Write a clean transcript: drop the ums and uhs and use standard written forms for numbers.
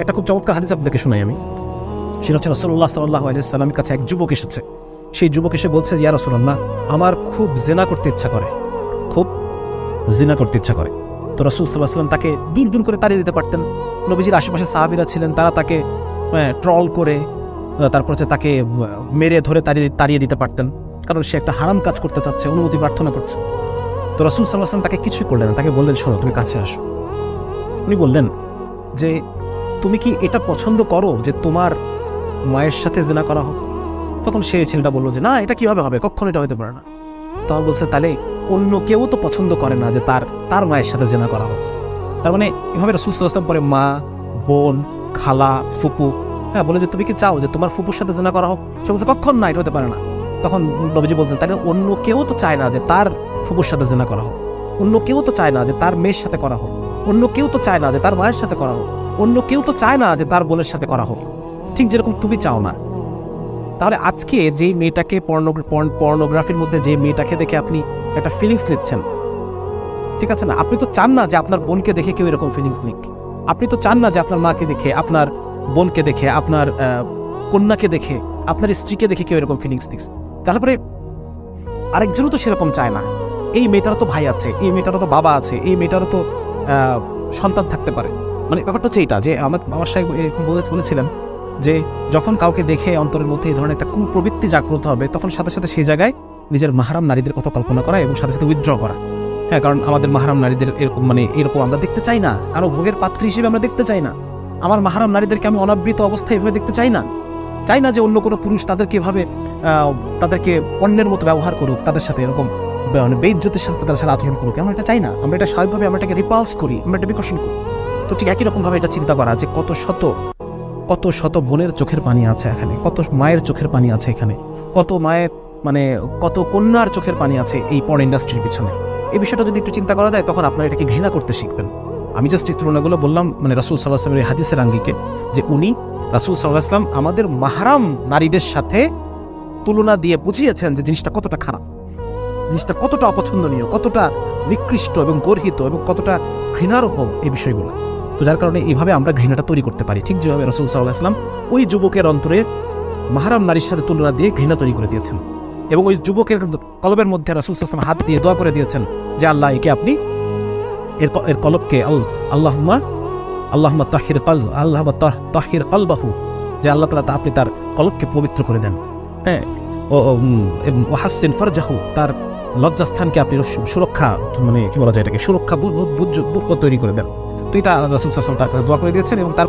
একটা খুব চমৎকার হাদিস আপনাকে শোনাই আমি। সেটা হচ্ছে রাসূলুল্লাহ সাল্লাল্লাহু আলাইহি ওয়াসাল্লামের কাছে এক যুবক এসেছে। সেই যুবক এসে বলছে, ইয়া রাসূলুল্লাহ, আমার খুব জিনা করতে ইচ্ছা করে, খুব জিনা করতে ইচ্ছা করে। তো রাসূল সাল্লাল্লাহু আলাইহি ওয়াসাল্লাম তাকে দূর দূর করে তাড়িয়ে দিতে পারতেন। নবীজির আশেপাশে সাহাবীরা ছিলেন, তারা তাকে ট্রল করে তারপর হচ্ছে তাকে মেরে ধরে তাড়িয়ে দিতে পারতেন, কারণ সে একটা হারাম কাজ করতে চাচ্ছে, অনুমতি প্রার্থনা করছে। তো রাসূল সাল্লাল্লাহু আলাইহি ওয়াসাল্লাম তাকে কিছুই করলেন না, তাকে বললেন, শোনো, তুমি কাছে আসো। উনি বললেন যে, তুমি কি এটা পছন্দ করো যে তোমার মায়ের সাথে জিনা করা হোক? তখন সেই ছেলেটা বললো যে, না, এটা কিভাবে হবে, কখনো এটা হতে পারে না। তখন বলছে, তাহলে অন্য কেউ তো পছন্দ করে না যে তার মায়ের সাথে জিনা করা হোক। তার মানে এভাবে রাসূল সাল্লাল্লাহু আলাইহি ওয়াসাল্লাম পরে মা, বোন, খালা, ফুপু, বলে যে তুমি কি চাও যে তোমার ফুপুর সাথে জিনা করা হোক? সে বলছে, কখন না, এটা হতে পারে না। তখন নবীজি বলছেন, তাহলে অন্য কেউ তো চায় না যে তার ফুপুর সাথে জিনা করা হোক, অন্য কেউ তো চায় না যে তার মেয়ের সাথে করা হোক, অন্য কেউ তো চায় না যে তার মায়ের সাথে করা হোক, অন্য কেউ তো চায় না যে তার বোনের সাথে করা হোক, ঠিক যেরকম তুমি চাও না। তাহলে আজকে যে মেয়েটাকে পর্নোগ্রাফির মধ্যে যে মেয়েটাকে দেখে আপনি একটা ফিলিংস নিচ্ছেন, ঠিক আছে না, আপনি তো চান না যে আপনার বোনকে দেখে কেউ এরকম ফিলিংস নিক। আপনি তো চান না যে আপনার মাকে দেখে, আপনার বোনকে দেখে, আপনার কন্যাকে দেখে, আপনার স্ত্রীকে দেখে কেউ এরকম ফিলিংস নিক। তারপরে আরেকজনও তো সেরকম চায় না। এই মেয়েটারও তো ভাই আছে, এই মেয়েটারও তো বাবা আছে, এই মেয়েটারও তো সন্তান থাকতে পারে। মানে ব্যাপারটা হচ্ছে এইটা যে আমার সাহেব এরকম বলেছিলেন যে যখন কাউকে দেখে অন্তরের মধ্যে এই ধরনের একটা কুপ্রবৃত্তি জাগ্রত হবে, তখন সাথে সাথে সেই জায়গায় নিজের মাহরাম নারীদের কথা কল্পনা করা এবং সাথে সাথে উইথড্র করা। কারণ আমাদের মাহরাম নারীদের এরকম আমরা দেখতে চাই না, কারো ভোগের পাত্রী হিসেবে আমরা দেখতে চাই না। আমার মাহরাম নারীদেরকে আমি অনাবৃত অবস্থায় এভাবে দেখতে চাই না। চাই না যে অন্য কোনো পুরুষ তাদেরকে এভাবে তাদেরকে অন্যের মতো ব্যবহার করুক, তাদের সাথে এরকম বেইজ্জতের সাথে তাদের সাথে আচরণ করুক। আমরা এটা চাই না। আমরা এটা স্বাভাবিকভাবে আমরা এটাকে রিপালস করি, আমরা এটা বিকর্ষণ করি। তো ঠিক একই রকমভাবে এটা চিন্তা করা যে কত শত বোনের চোখের পানি আছে এখানে, কত মায়ের চোখের পানি আছে এখানে, কত মায়ের কত কন্যার চোখের পানি আছে এই পর্ন ইন্ডাস্ট্রির পিছনে। এই বিষয়টা যদি একটু চিন্তা করা যায়, তখন আপনারা এটাকে ঘৃণা করতে শিখবেন। আমি জাস্ট এই তুলনাগুলো বললাম রাসূল সাল্লাল্লাহু আলাইহি ওয়াসাল্লামের হাদিসের আঙ্গিকে, যে উনি রাসূল সাল্লাল্লাহু আলাইহি ওয়াসাল্লাম আমাদের মাহরাম নারীদের সাথে তুলনা দিয়ে বুঝিয়েছেন যে জিনিসটা কতটা খারাপ, জিনিসটা কতটা অপছন্দনীয়, কতটা নিকৃষ্ট এবং গর্হিত এবং কতটা ঘৃণার্হ এই বিষয়গুলো। তো যার কারণে এইভাবে আমরা ঘৃণাটা তৈরি করতে পারি, ঠিক যেভাবে রাসূল সাল্লাল্লাহু আলাইহি ওয়াসাল্লাম ওই যুবকের অন্তরে মাহরাম নারীর সাথে তুলনা দিয়ে ঘৃণা তৈরি করে দিয়েছেন, এবং ওই যুবকের কলবের মধ্যে রাসূল সাল্লাল্লাহু আলাইহি ওয়াসাল্লাম হাত দিয়ে দোয়া করে দিয়েছেন যে আল্লাহ, একে আপনি এর কলবকে আল্লাহুম্মা তাহির কলবাহু, যে আল্লাহ তাআলা আপনি তার কলবকে পবিত্র করে দেন। ও হাসিন ফারজাহু, তার লজ্জাস্থানকে আপনি সুরক্ষা কি বলা যায় এটাকে সুরক্ষা বুদ্ধ তৈরি করে দেন। তো এটা রাসূল সাল্লাল্লাহু আলাইহি ওয়াসাল্লাম তার দোয়া করে দিয়েছেন, এবং তার